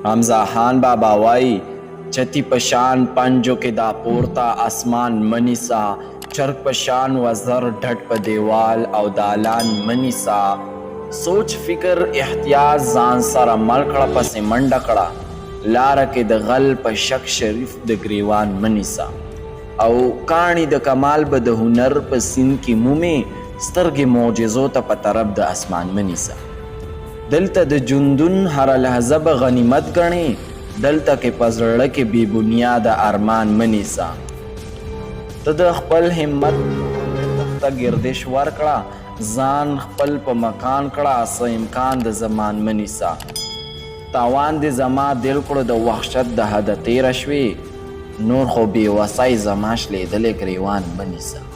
حمزه خان بابا وای چتی پشان پنجو کې دا پورتا اسمان منیسا چرک پشان وزر ډټ په دیوال او دالان منیسا سوچ فکر احتیاط ځان سره مل کړه پسې منډه کړه لاره کې د غل په شک شریف د ګریوان منیسا او کاڼي د کمال به د هنر په سین کې مومې سترګې معجزو ته په طرف د اسمان منیسا دلته د جندون هر لحظه به غنیمت ګڼې دلته کې په زړه کې بې بنیاده ارمان منیسا ته د خپل همت ته گردش ورکړه ځان خپل په مکان کړه څه امکان د زمان منیسا تاوان دې زما دل کړو د وحشت د حده تېره شوې نور خو بې وسۍ زما شلېدلې ګریوان منیسا